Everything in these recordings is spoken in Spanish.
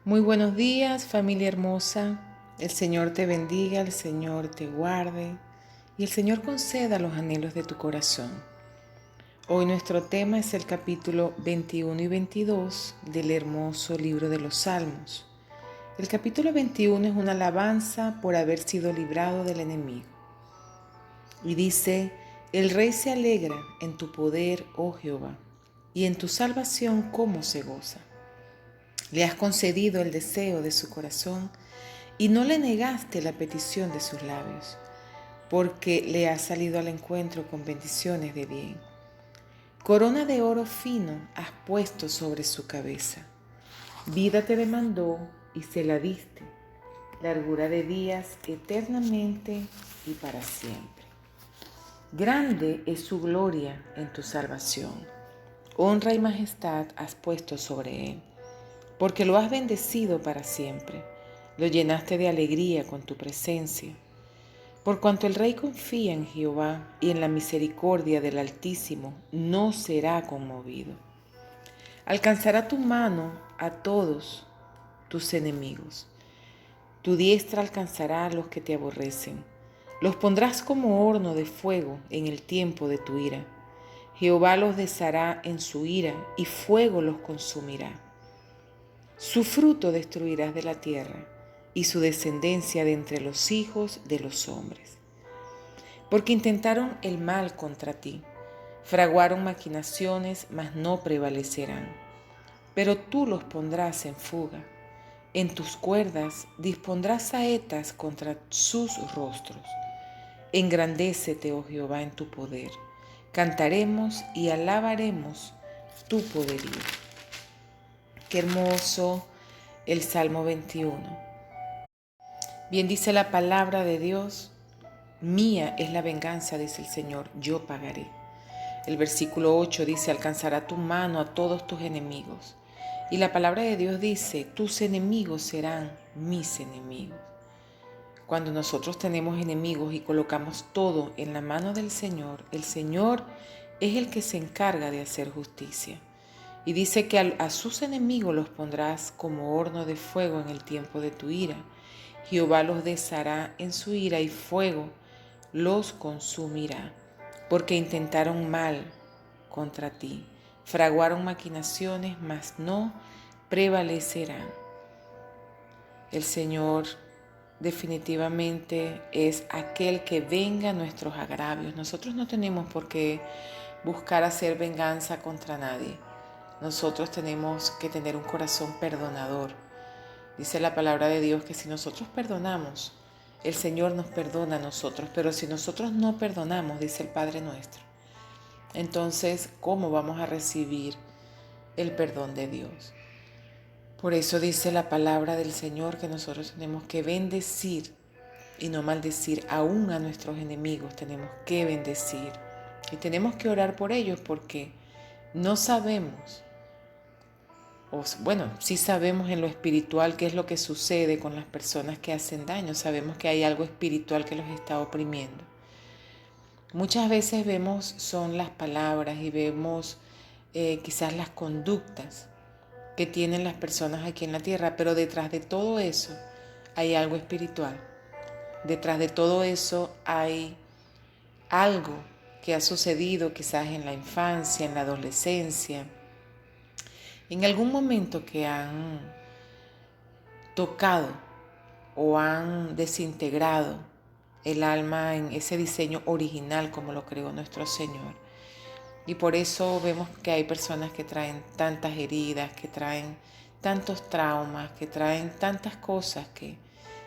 Muy buenos días, familia hermosa. El Señor te bendiga, el Señor te guarde y el Señor conceda los anhelos de tu corazón. Hoy nuestro tema es el capítulo 21 y 22 del hermoso libro de los Salmos. El capítulo 21 es una alabanza por haber sido librado del enemigo. Y dice: el Rey se alegra en tu poder, oh Jehová, y en tu salvación cómo se goza. Le has concedido el deseo de su corazón y no le negaste la petición de sus labios, porque le has salido al encuentro con bendiciones de bien. Corona de oro fino has puesto sobre su cabeza. Vida te demandó y se la diste, largura de días eternamente y para siempre. Grande es su gloria en tu salvación. Honra y majestad has puesto sobre él, porque lo has bendecido para siempre. Lo llenaste de alegría con tu presencia. Por cuanto el rey confía en Jehová y en la misericordia del Altísimo, no será conmovido. Alcanzará tu mano a todos tus enemigos. Tu diestra alcanzará a los que te aborrecen. Los pondrás como horno de fuego en el tiempo de tu ira. Jehová los deshará en su ira y fuego los consumirá. Su fruto destruirás de la tierra y su descendencia de entre los hijos de los hombres. Porque intentaron el mal contra ti, fraguaron maquinaciones, mas no prevalecerán. Pero tú los pondrás en fuga, en tus cuerdas dispondrás saetas contra sus rostros. Engrandécete, oh Jehová, en tu poder. Cantaremos y alabaremos tu poderío. Qué hermoso el Salmo 21. Bien dice la palabra de Dios: mía es la venganza, dice el Señor, yo pagaré. El versículo 8 dice: alcanzará tu mano a todos tus enemigos. Y la palabra de Dios dice: tus enemigos serán mis enemigos. Cuando nosotros tenemos enemigos y colocamos todo en la mano del Señor, el Señor es el que se encarga de hacer justicia. Y dice que a sus enemigos los pondrás como horno de fuego en el tiempo de tu ira. Jehová los deshará en su ira y fuego los consumirá, porque intentaron mal contra ti, fraguaron maquinaciones, mas no prevalecerán. El Señor definitivamente es aquel que venga nuestros agravios. Nosotros no tenemos por qué buscar hacer venganza contra nadie. Nosotros tenemos que tener un corazón perdonador. Dice la palabra de Dios que si nosotros perdonamos, el Señor nos perdona a nosotros. Pero si nosotros no perdonamos, dice el Padre nuestro, entonces, ¿cómo vamos a recibir el perdón de Dios? Por eso dice la palabra del Señor que nosotros tenemos que bendecir y no maldecir. Aún a nuestros enemigos tenemos que bendecir. Y tenemos que orar por ellos porque no sabemos, sí sabemos en lo espiritual qué es lo que sucede con las personas que hacen daño. Sabemos que hay algo espiritual que los está oprimiendo. Muchas veces vemos son las palabras y vemos quizás las conductas que tienen las personas aquí en la tierra, pero detrás de todo eso hay algo espiritual. Detrás de todo eso hay algo que ha sucedido quizás en la infancia, en la adolescencia, en algún momento que han tocado o han desintegrado el alma en ese diseño original como lo creó nuestro Señor. Y por eso vemos que hay personas que traen tantas heridas, que traen tantos traumas, que traen tantas cosas que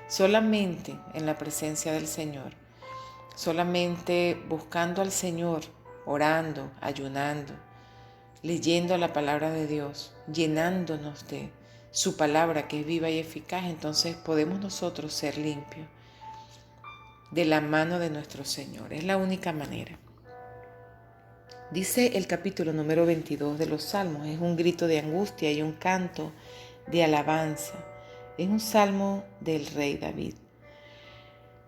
solamente en la presencia del Señor, solamente buscando al Señor, orando, ayunando, leyendo la palabra de Dios, llenándonos de su palabra que es viva y eficaz, entonces podemos nosotros ser limpios de la mano de nuestro Señor. Es la única manera. Dice el capítulo número 22 de los Salmos, es un grito de angustia y un canto de alabanza. Es un salmo del rey David.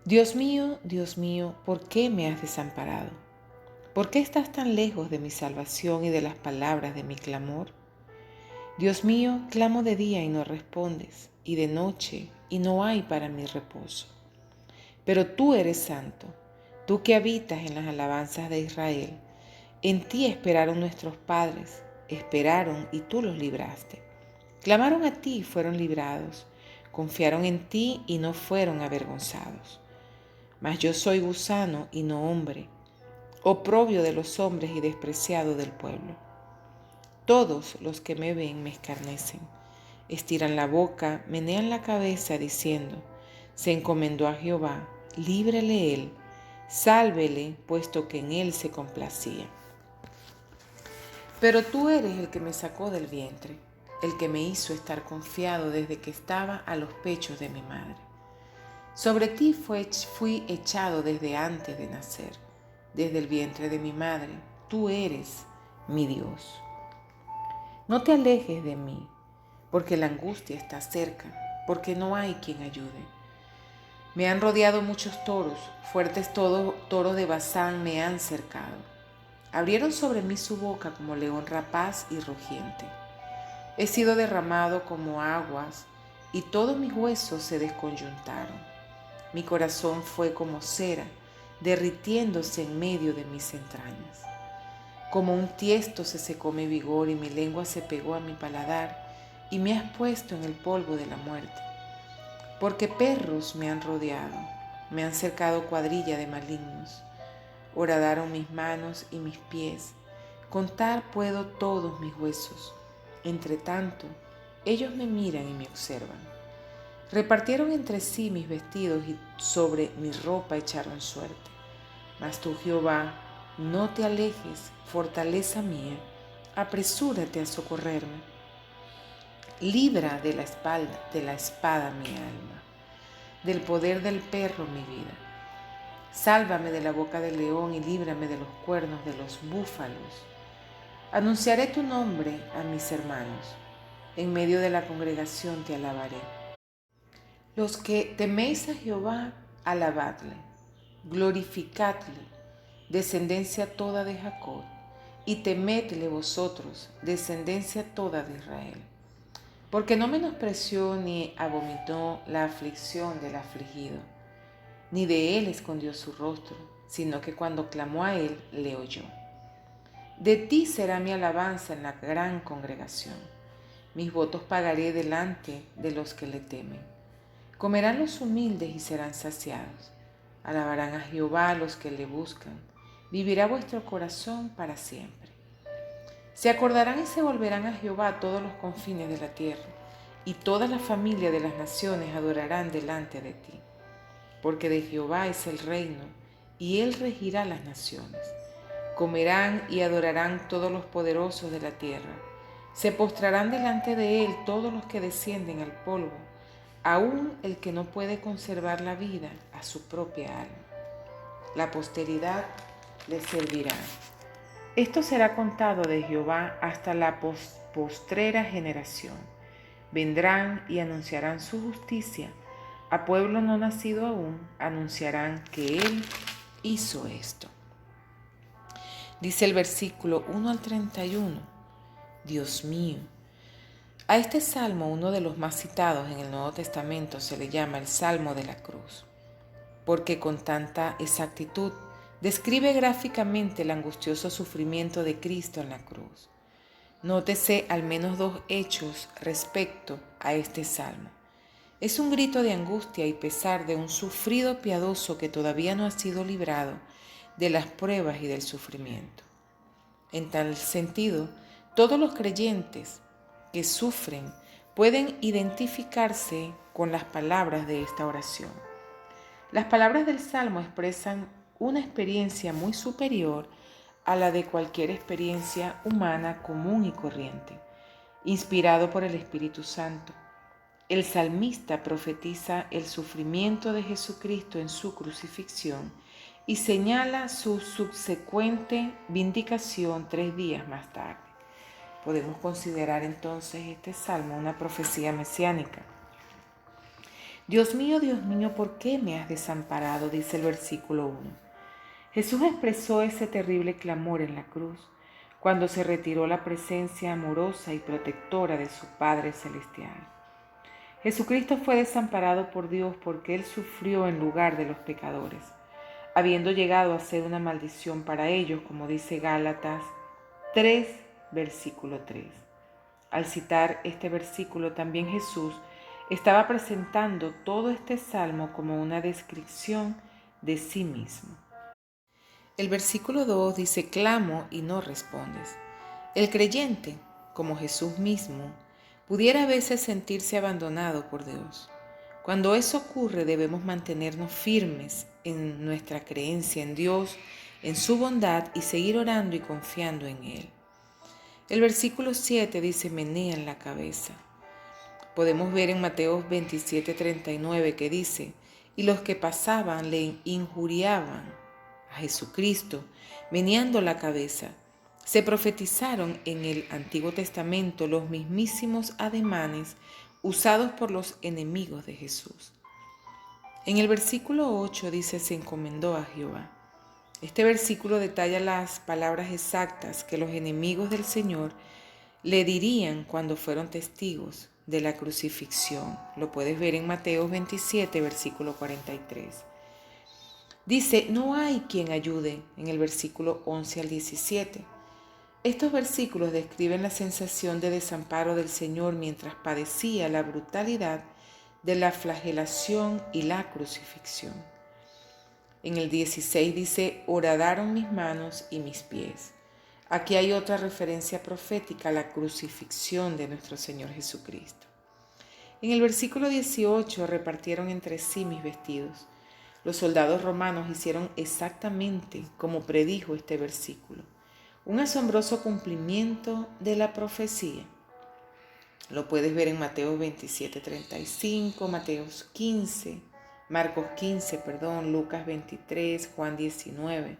Dios mío, ¿por qué me has desamparado? ¿Por qué estás tan lejos de mi salvación y de las palabras de mi clamor? Dios mío, clamo de día y no respondes, y de noche y no hay para mí reposo. Pero tú eres santo, tú que habitas en las alabanzas de Israel. En ti esperaron nuestros padres, esperaron y tú los libraste. Clamaron a ti y fueron librados, confiaron en ti y no fueron avergonzados. Mas yo soy gusano y no hombre, oprobio de los hombres y despreciado del pueblo. Todos los que me ven me escarnecen, estiran la boca, menean la cabeza diciendo, se encomendó a Jehová, líbrele él, sálvele, puesto que en él se complacía. Pero tú eres el que me sacó del vientre, el que me hizo estar confiado desde que estaba a los pechos de mi madre. Sobre ti fui echado desde antes de nacer, desde el vientre de mi madre. Tú eres mi Dios. No te alejes de mí, porque la angustia está cerca, porque no hay quien ayude. Me han rodeado muchos toros, fuertes toros de Basán me han cercado. Abrieron sobre mí su boca como león rapaz y rugiente. He sido derramado como aguas y todos mis huesos se desconyuntaron. Mi corazón fue como cera, derritiéndose en medio de mis entrañas. Como un tiesto se secó mi vigor y mi lengua se pegó a mi paladar y me has puesto en el polvo de la muerte. Porque perros me han rodeado, me han cercado cuadrilla de malignos. Horadaron mis manos y mis pies, contar puedo todos mis huesos. Entre tanto, ellos me miran y me observan. Repartieron entre sí mis vestidos y sobre mi ropa echaron suerte. Mas tú, Jehová, no te alejes, fortaleza mía, apresúrate a socorrerme. Libra de la espada mi alma, del poder del perro mi vida. Sálvame de la boca del león y líbrame de los cuernos de los búfalos. Anunciaré tu nombre a mis hermanos. En medio de la congregación te alabaré. Los que teméis a Jehová, alabadle, glorificadle, descendencia toda de Jacob, y temedle vosotros, descendencia toda de Israel. Porque no menospreció ni abominó la aflicción del afligido, ni de él escondió su rostro, sino que cuando clamó a él, le oyó. De ti será mi alabanza en la gran congregación. Mis votos pagaré delante de los que le temen. Comerán los humildes y serán saciados. Alabarán a Jehová los que le buscan. Vivirá vuestro corazón para siempre. Se acordarán y se volverán a Jehová todos los confines de la tierra, y toda la familia de las naciones adorarán delante de ti. Porque de Jehová es el reino, y él regirá las naciones. Comerán y adorarán todos los poderosos de la tierra. Se postrarán delante de él todos los que descienden al polvo, aun el que no puede conservar la vida a su propia alma. La posteridad le servirá. Esto será contado de Jehová hasta la postrera generación. Vendrán y anunciarán su justicia. A pueblo no nacido aún anunciarán que él hizo esto. Dice el versículo 1 al 31. Dios mío. A este salmo, uno de los más citados en el Nuevo Testamento, se le llama el Salmo de la Cruz, porque con tanta exactitud describe gráficamente el angustioso sufrimiento de Cristo en la cruz. Nótese al menos dos hechos respecto a este salmo. Es un grito de angustia y pesar de un sufrido piadoso que todavía no ha sido librado de las pruebas y del sufrimiento. En tal sentido, todos los creyentes que sufren pueden identificarse con las palabras de esta oración. Las palabras del Salmo expresan una experiencia muy superior a la de cualquier experiencia humana común y corriente, inspirado por el Espíritu Santo. El salmista profetiza el sufrimiento de Jesucristo en su crucifixión y señala su subsecuente vindicación 3 días más tarde. Podemos considerar entonces este salmo una profecía mesiánica. Dios mío, ¿por qué me has desamparado?, dice el versículo 1. Jesús expresó ese terrible clamor en la cruz, cuando se retiró la presencia amorosa y protectora de su Padre Celestial. Jesucristo fue desamparado por Dios porque Él sufrió en lugar de los pecadores, habiendo llegado a ser una maldición para ellos, como dice Gálatas 3, versículo 3. Al citar este versículo, también Jesús estaba presentando todo este salmo como una descripción de sí mismo. El versículo 2 dice: clamo y no respondes. El creyente, como Jesús mismo, pudiera a veces sentirse abandonado por Dios. Cuando eso ocurre, debemos mantenernos firmes en nuestra creencia en Dios, en su bondad, y seguir orando y confiando en Él. El versículo 7 dice: menean la cabeza. Podemos ver en Mateo 27:39 que dice: y los que pasaban le injuriaban a Jesucristo, meneando la cabeza. Se profetizaron en el Antiguo Testamento los mismísimos ademanes usados por los enemigos de Jesús. En el versículo 8 dice: se encomendó a Jehová. Este versículo detalla las palabras exactas que los enemigos del Señor le dirían cuando fueron testigos de la crucifixión. Lo puedes ver en Mateo 27, versículo 43. Dice: no hay quien ayude, en el versículo 11 al 17. Estos versículos describen la sensación de desamparo del Señor mientras padecía la brutalidad de la flagelación y la crucifixión. En el 16 dice: horadaron mis manos y mis pies. Aquí hay otra referencia profética a la crucifixión de nuestro Señor Jesucristo. En el versículo 18: repartieron entre sí mis vestidos. Los soldados romanos hicieron exactamente como predijo este versículo. Un asombroso cumplimiento de la profecía. Lo puedes ver en Mateo 27:35, Marcos 15, Lucas 23, Juan 19.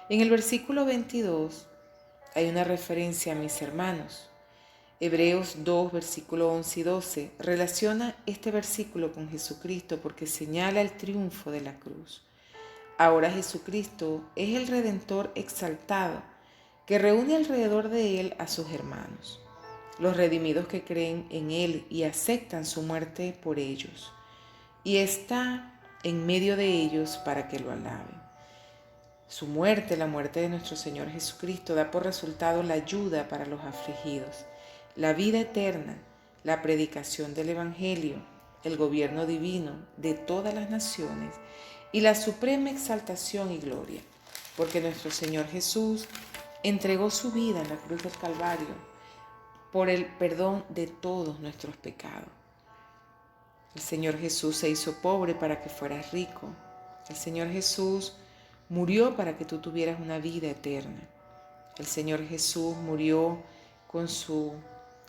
En el versículo 22 hay una referencia a mis hermanos. Hebreos 2, versículo 11 y 12 relaciona este versículo con Jesucristo porque señala el triunfo de la cruz. Ahora Jesucristo es el Redentor exaltado que reúne alrededor de Él a sus hermanos, los redimidos que creen en Él y aceptan su muerte por ellos, y está en medio de ellos para que lo alaben. Su muerte, la muerte de nuestro Señor Jesucristo, da por resultado la ayuda para los afligidos, la vida eterna, la predicación del Evangelio, el gobierno divino de todas las naciones y la suprema exaltación y gloria, porque nuestro Señor Jesús entregó su vida en la cruz del Calvario por el perdón de todos nuestros pecados. El Señor Jesús se hizo pobre para que fueras rico. El Señor Jesús murió para que tú tuvieras una vida eterna. El Señor Jesús murió con su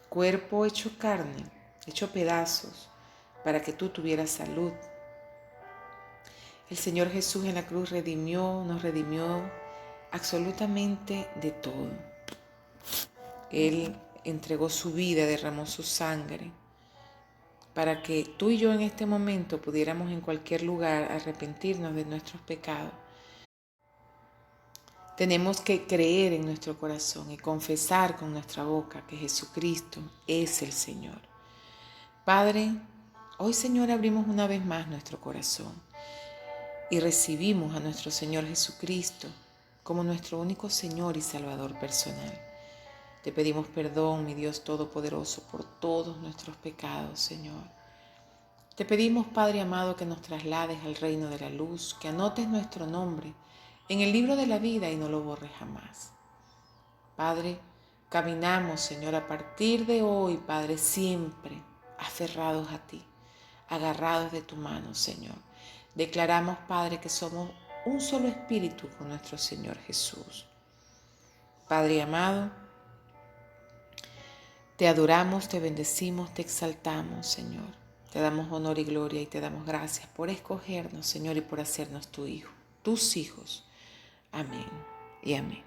cuerpo hecho carne, hecho pedazos, para que tú tuvieras salud. El Señor Jesús en la cruz nos redimió absolutamente de todo. Él entregó su vida, derramó su sangre, para que tú y yo en este momento pudiéramos en cualquier lugar arrepentirnos de nuestros pecados. Tenemos que creer en nuestro corazón y confesar con nuestra boca que Jesucristo es el Señor. Padre, hoy Señor abrimos una vez más nuestro corazón y recibimos a nuestro Señor Jesucristo como nuestro único Señor y Salvador personal. Te pedimos perdón, mi Dios Todopoderoso, por todos nuestros pecados, Señor. Te pedimos, Padre amado, que nos traslades al reino de la luz, que anotes nuestro nombre en el libro de la vida y no lo borres jamás. Padre, caminamos, Señor, a partir de hoy, Padre, siempre aferrados a ti, agarrados de tu mano, Señor. Declaramos, Padre, que somos un solo espíritu con nuestro Señor Jesús. Padre amado, te adoramos, te bendecimos, te exaltamos, Señor. Te damos honor y gloria y te damos gracias por escogernos, Señor, y por hacernos tu hijo, tus hijos. Amén y amén.